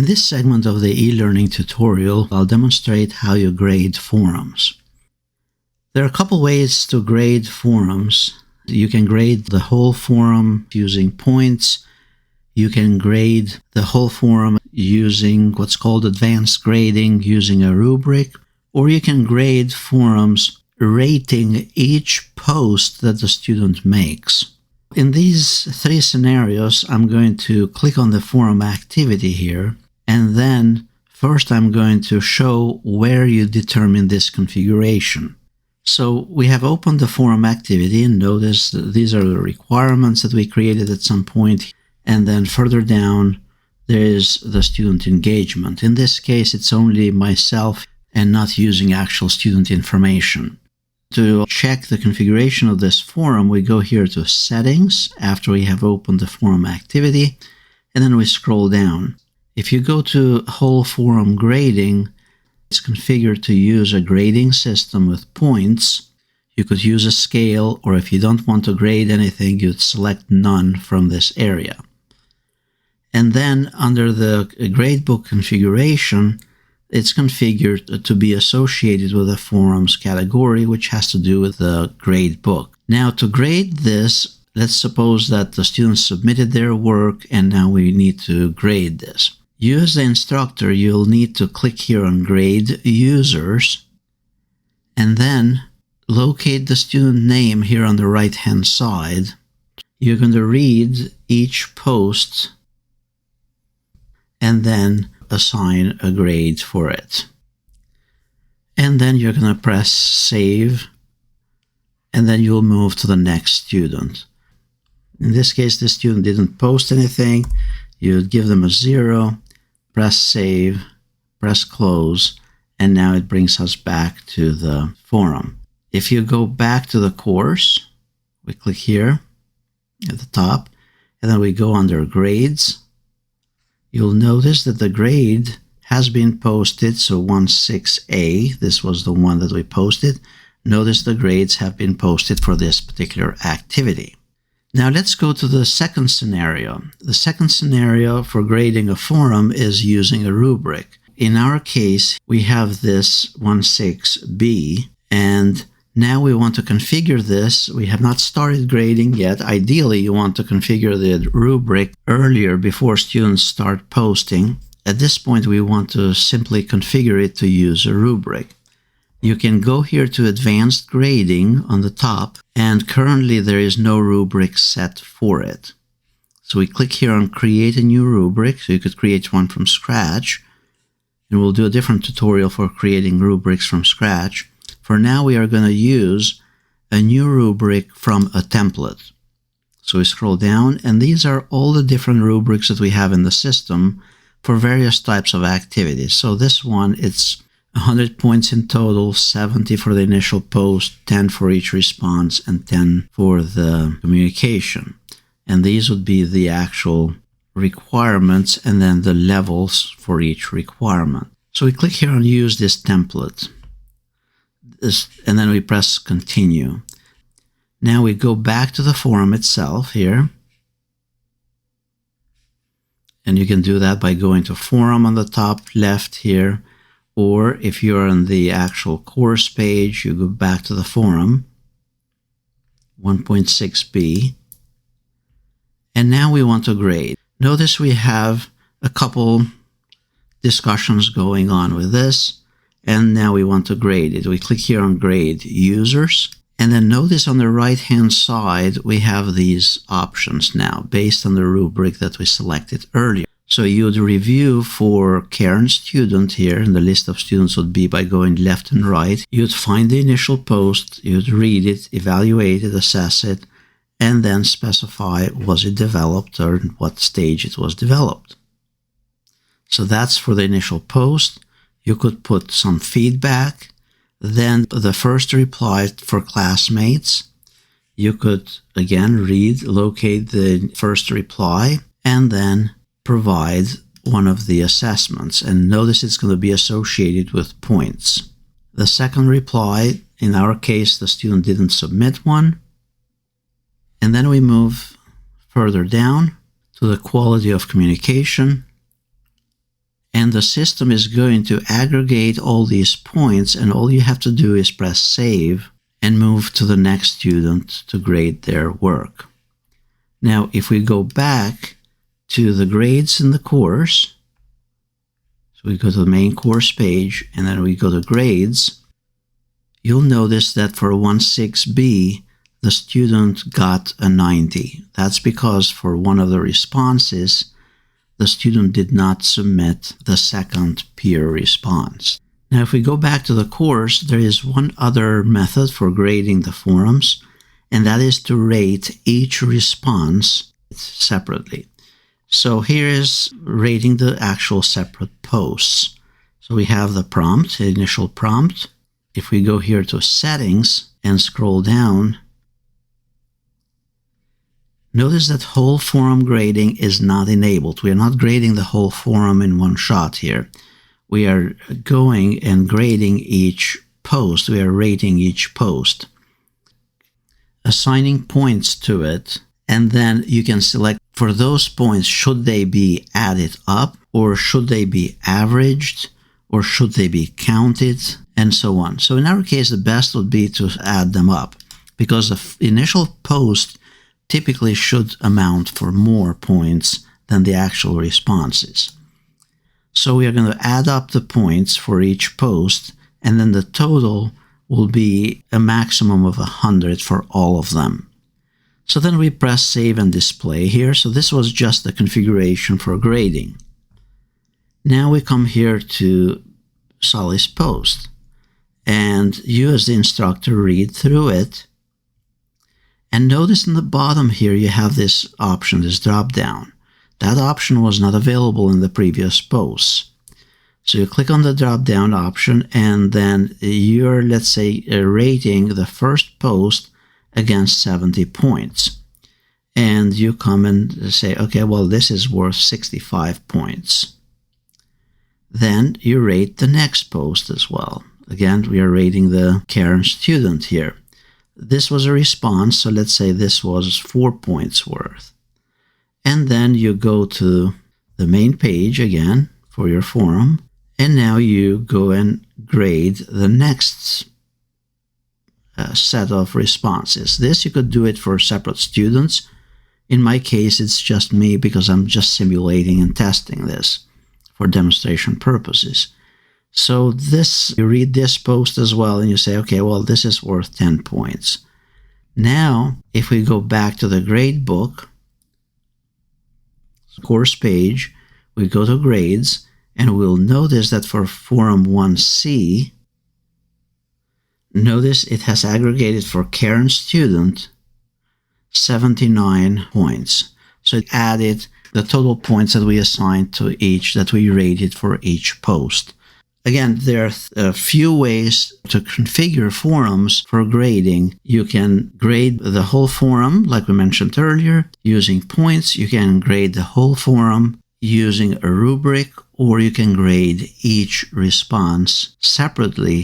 In this segment of the e-learning tutorial, I'll demonstrate how you grade forums. There are a couple ways to grade forums. You can grade the whole forum using points. You can grade the whole forum using what's called advanced grading, using a rubric, or you can grade forums rating each post that the student makes. In these three scenarios, I'm going to click on the forum activity here, and then first I'm going to show where you determine this configuration. So we have opened the forum activity, and notice that these are the requirements that we created at some point, and then further down there is the student engagement. In this case, it's only myself and not using actual student information. To check the configuration of this forum, we go here to Settings after we have opened the forum activity, and then we scroll down. If you go to Whole Forum Grading, it's configured to use a grading system with points. You could use a scale, or if you don't want to grade anything, you'd select None from this area. And then under the gradebook configuration, it's configured to be associated with a forums category, which has to do with the grade book. Now, to grade this, let's suppose that the students submitted their work and now we need to grade this. You as the instructor, you'll need to click here on Grade Users and then locate the student name here on the right-hand side. You're going to read each post and then assign a grade for it. And then you're going to press Save, and then you'll move to the next student. In this case, the student didn't post anything. You'd give them a 0, press Save, press Close, and now it brings us back to the forum. If you go back to the course, we click here at the top, and then we go under Grades. You'll notice that the grade has been posted, so 16A, this was the one that we posted. Notice the grades have been posted for this particular activity. Now let's go to the second scenario. The second scenario for grading a forum is using a rubric. In our case, we have this 16B, and now we want to configure this. We have not started grading yet. Ideally, you want to configure the rubric earlier before students start posting. At this point, we want to simply configure it to use a rubric. You can go here to Advanced Grading on the top, and currently there is no rubric set for it. So we click here on Create a New Rubric, so you could create one from scratch. And we'll do a different tutorial for creating rubrics from scratch. For now, we are going to use a new rubric from a template. So we scroll down, and these are all the different rubrics that we have in the system for various types of activities. So this one, it's 100 points in total, 70 for the initial post, 10 for each response, and 10 for the communication. And these would be the actual requirements and then the levels for each requirement. So we click here on Use this template. And then we press Continue. Now we go back to the forum itself here. And you can do that by going to Forum on the top left here. Or if you're on the actual course page, you go back to the forum, 1.6b. And now we want to grade. Notice we have a couple discussions going on with this. And now we want to grade it. We click here on Grade Users. And then notice on the right-hand side, we have these options now based on the rubric that we selected earlier. So you'd review for current student here, and the list of students would be by going left and right. You'd find the initial post, you'd read it, evaluate it, assess it, and then specify was it developed or in what stage it was developed. So that's for the initial post. You could put some feedback, then the first reply for classmates. You could, again, locate the first reply, and then provide one of the assessments. And notice it's going to be associated with points. The second reply, in our case, the student didn't submit one. And then we move further down to the quality of communication. And the system is going to aggregate all these points, and all you have to do is press save and move to the next student to grade their work. Now, if we go back to the grades in the course, so we go to the main course page, and then we go to grades, you'll notice that for 1.6b, the student got a 90. That's because for one of the responses, the student did not submit the second peer response. Now, if we go back to the course, there is one other method for grading the forums, and that is to rate each response separately. So here is rating the actual separate posts. So we have the prompt, the initial prompt. If we go here to settings and scroll down, notice that whole forum grading is not enabled. We are not grading the whole forum in one shot here. We are going and grading each post. We are rating each post, assigning points to it, and then you can select for those points, should they be added up, or should they be averaged, or should they be counted, and so on. So in our case, the best would be to add them up, because the initial post typically should amount for more points than the actual responses. So we are going to add up the points for each post, and then the total will be a maximum of 100 for all of them. So then we press save and display here. So this was just the configuration for grading. Now we come here to Sally's post, and you as the instructor read through it. And notice in the bottom here you have this option, this drop down. That option was not available in the previous posts. So you click on the drop down option, and then you're, let's say, rating the first post against 70 points. And you come and say, okay, well, this is worth 65 points. Then you rate the next post as well. Again, we are rating the Karen student here. This was a response, so let's say this was 4 points worth. And then you go to the main page again for your forum, and now you go and grade the next set of responses. This you could do it for separate students. In my case, it's just me because I'm just simulating and testing this for demonstration purposes. So this, you read this post as well, and you say, okay, well, this is worth 10 points. Now, if we go back to the grade book, course page, we go to grades, and we'll notice that for forum 1C, notice it has aggregated for Karen student 79 points. So it added the total points that we assigned to each, that we rated for each post. Again, there are a few ways to configure forums for grading. You can grade the whole forum, like we mentioned earlier, using points. You can grade the whole forum using a rubric, or you can grade each response separately